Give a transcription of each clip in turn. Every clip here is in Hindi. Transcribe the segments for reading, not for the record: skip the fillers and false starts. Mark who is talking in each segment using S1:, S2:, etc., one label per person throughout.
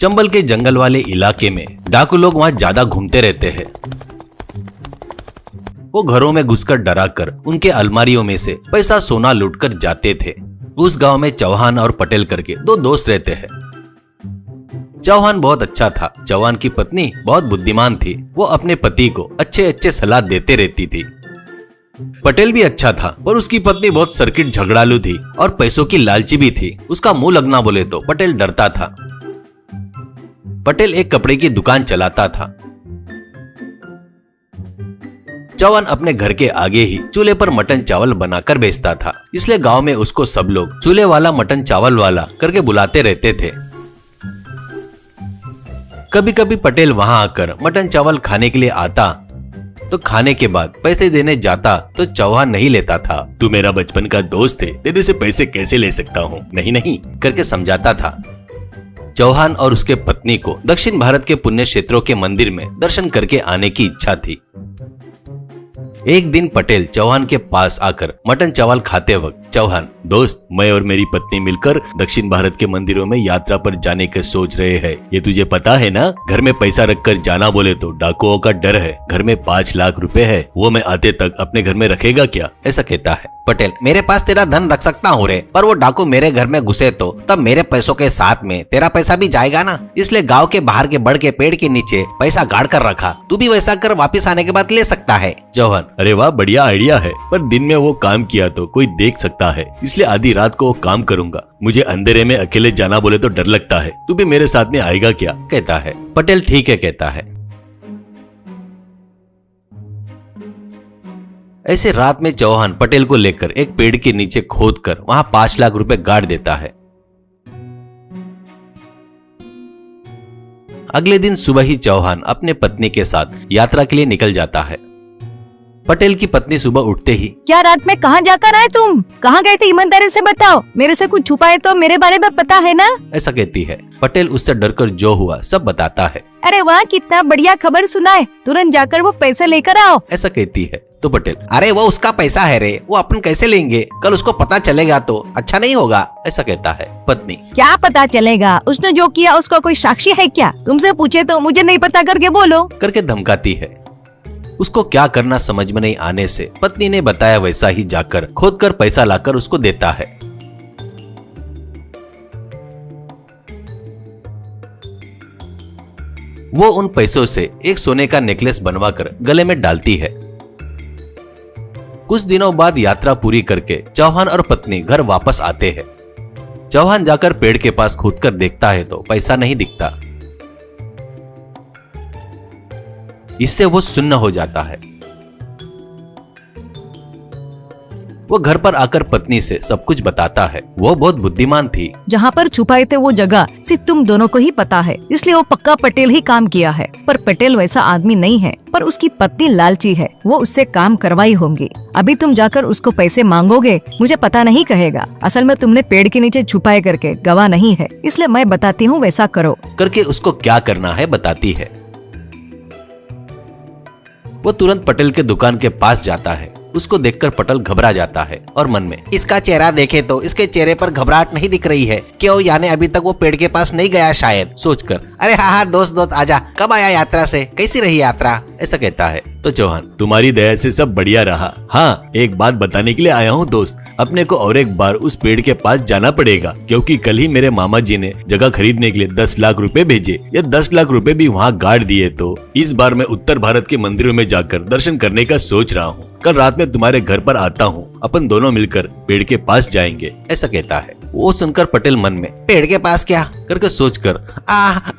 S1: चंबल के जंगल वाले इलाके में डाकू लोग वहाँ ज्यादा घूमते रहते हैं। वो घरों में घुसकर डराकर उनके अलमारियों में से पैसा सोना लूटकर जाते थे। उस गांव में चौहान और पटेल करके दो दोस्त रहते हैं। चौहान बहुत अच्छा था। चौहान की पत्नी बहुत बुद्धिमान थी। वो अपने पति को अच्छे अच्छे सलाह देते रहती थी। पटेल भी अच्छा था, पर उसकी पत्नी बहुत सर्किट झगड़ालू थी और पैसों की लालची भी थी। उसका मुंह लगना बोले तो पटेल डरता था। पटेल एक कपड़े की दुकान चलाता था। चौहान अपने घर के आगे ही चूल्हे पर मटन चावल बनाकर बेचता था, इसलिए गांव में उसको सब लोग चूल्हे वाला मटन चावल वाला करके बुलाते रहते थे। कभी कभी पटेल वहां आकर मटन चावल खाने के लिए आता तो खाने के बाद पैसे देने जाता तो चौहान नहीं लेता था। तू मेरा बचपन का दोस्त है, तेरे से पैसे कैसे ले सकता हूँ, नहीं नहीं करके समझाता था। चौहान और उसके पत्नी को दक्षिण भारत के पुण्य क्षेत्रों के मंदिर में दर्शन करके आने की इच्छा थी। एक दिन पटेल चौहान के पास आकर मटन चावल खाते वक्त, चौहान दोस्त, मैं और मेरी पत्नी मिलकर दक्षिण भारत के मंदिरों में यात्रा पर जाने के सोच रहे हैं। ये तुझे पता है ना, घर में पैसा रखकर जाना बोले तो डाकुओं का डर है। घर में 5 लाख रुपए है, वो मैं आते तक अपने घर में रखेगा क्या, ऐसा कहता है। पटेल, मेरे पास तेरा धन रख सकता हूँ रे, पर वो डाकू मेरे घर में घुसे तो तब मेरे पैसों के साथ में तेरा पैसा भी जाएगा ना, इसलिए गाँव के बाहर के बड़ के पेड़ के नीचे पैसा गाड़ कर रखा। तू भी वैसा कर, वापिस आने के बाद ले सकता है। चौहान, अरे वाह, बढ़िया आइडिया है, पर दिन में वो काम किया तो कोई देख सकता है, इसलिए आधी रात को वो काम करूंगा। मुझे अंधेरे में अकेले जाना बोले तो डर लगता है। तू भी मेरे साथ में आएगा क्या, कहता है। पटेल ठीक है कहता है। ऐसे रात में चौहान पटेल को लेकर एक पेड़ के नीचे खोदकर वहां 5 लाख रुपए गाड़ देता है। अगले दिन सुबह ही चौहान अपने पत्नी के साथ यात्रा के लिए निकल जाता है। पटेल की पत्नी सुबह उठते ही,
S2: क्या रात में कहाँ जाकर आए तुम? कहाँ गए थे? ईमानदारी से बताओ, मेरे से कुछ छुपाए तो मेरे बारे में पता है ना?
S1: ऐसा कहती है। पटेल उससे डरकर जो हुआ सब बताता है।
S2: अरे वाह, कितना बढ़िया खबर सुनाए, तुरंत जाकर वो पैसे लेकर आओ,
S1: ऐसा कहती है। तो पटेल, अरे वो उसका पैसा है रे, वो अपन कैसे लेंगे, कल उसको पता चलेगा तो अच्छा नहीं होगा, ऐसा कहता है। पत्नी,
S2: क्या पता चलेगा? उसने जो किया उसका कोई साक्षी है क्या? तुमसे पूछे तो मुझे नहीं पता करके बोलो,
S1: करके धमकाती है। उसको क्या करना समझ में नहीं आने से पत्नी ने बताया वैसा ही जाकर खोदकर पैसा लाकर उसको देता है। वो उन पैसों से एक सोने का नेकलेस बनवाकर गले में डालती है। कुछ दिनों बाद यात्रा पूरी करके चौहान और पत्नी घर वापस आते हैं। चौहान जाकर पेड़ के पास खोदकर देखता है तो पैसा नहीं दिखता। इससे वो सुन्न हो जाता है। वो घर पर आकर पत्नी से सब कुछ बताता है। वो बहुत बुद्धिमान थी।
S2: जहाँ पर छुपाए थे वो जगह सिर्फ तुम दोनों को ही पता है, इसलिए वो पक्का पटेल ही काम किया है। पर पटेल वैसा आदमी नहीं है, पर उसकी पत्नी लालची है, वो उससे काम करवाई होंगी। अभी तुम जाकर उसको पैसे मांगोगे, मुझे पता नहीं कहेगा। असल में तुमने पेड़ के नीचे छुपाए करके गवाह नहीं है, इसलिए मैं बताती हूँ वैसा करो,
S1: करके उसको क्या करना है बताती है। वो तुरंत पटेल के दुकान के पास जाता है। उसको देखकर पटेल घबरा जाता है और मन में, इसका चेहरा देखे तो इसके चेहरे पर घबराहट नहीं दिख रही है, क्यों यानी अभी तक वो पेड़ के पास नहीं गया शायद, सोचकर, अरे हाँ हाँ दोस्त आजा, कब आया यात्रा से, कैसी रही यात्रा, ऐसा कहता है। तो चौहान, तुम्हारी दया से सब बढ़िया रहा। हाँ, एक बात बताने के लिए आया हूँ दोस्त, अपने को और एक बार उस पेड़ के पास जाना पड़ेगा, क्योंकि कल ही मेरे मामा जी ने जगह खरीदने के लिए 10 लाख रुपए भेजे। ये 10 लाख रुपए भी वहाँ गाड़ दिए, तो इस बार मैं उत्तर भारत के मंदिरों में जाकर दर्शन करने का सोच रहा हूँ। कल रात में तुम्हारे घर पर आता हूँ, अपन दोनों मिलकर पेड़ के पास जाएंगे, ऐसा कहता है। वो सुनकर पटेल मन में, पेड़ के पास क्या करके सोचकर,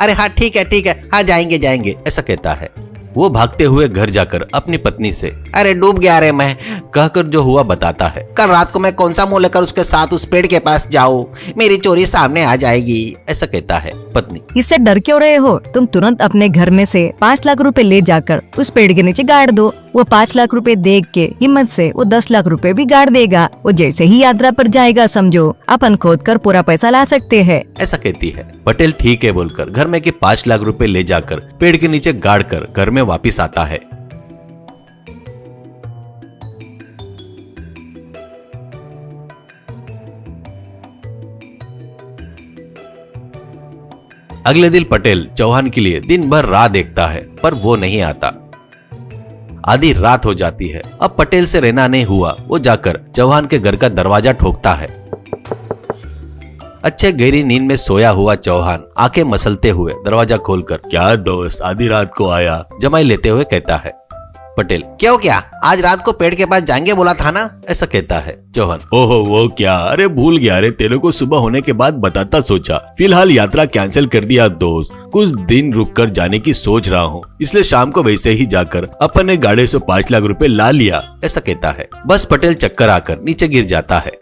S1: अरे हाँ ठीक है, हाँ जाएंगे, ऐसा कहता है। वो भागते हुए घर जाकर अपनी पत्नी से, अरे डूब गया रे मैं, कहकर जो हुआ बताता है। कल रात को मैं कौन सा मुंह लेकर उसके साथ उस पेड़ के पास जाऊं, मेरी चोरी सामने आ जाएगी, ऐसा कहता है। पत्नी,
S2: इससे डर क्यों रहे हो? तुम तुरंत अपने घर में से 5 लाख रुपए ले जाकर उस पेड़ के नीचे गाड़ दो। वो 5 लाख रुपए देख के हिम्मत से वो 10 लाख रुपए भी गाड़ देगा। वो जैसे ही यात्रा पर जाएगा, समझो अपन खोद कर पूरा पैसा ला सकते हैं,
S1: ऐसा कहती है। पटेल ठीक है बोलकर घर में के 5 लाख रुपए ले जाकर पेड़ के नीचे गाड़ कर घर में वापिस आता है। अगले दिन पटेल चौहान के लिए दिन भर राह देखता है, पर वो नहीं आता। आधी रात हो जाती है। अब पटेल से रहना नहीं हुआ। वो जाकर चौहान के घर का दरवाजा ठोकता है। अच्छे गहरी नींद में सोया हुआ चौहान आंखें मसलते हुए दरवाजा खोलकर, क्या दोस्त आधी रात को आया, जमाई लेते हुए कहता है। पटेल, क्यों क्या, आज रात को पेड़ के पास जाएंगे बोला था ना, ऐसा कहता है। चौहान, ओहो वो क्या, अरे भूल गया रे, तेरे को सुबह होने के बाद बताता सोचा, फिलहाल यात्रा कैंसिल कर दिया दोस्त, कुछ दिन रुक कर जाने की सोच रहा हूँ, इसलिए शाम को वैसे ही जाकर अपने गाड़ी से 5 लाख रुपए ला लिया, ऐसा कहता है। बस पटेल चक्कर आकर नीचे गिर जाता है।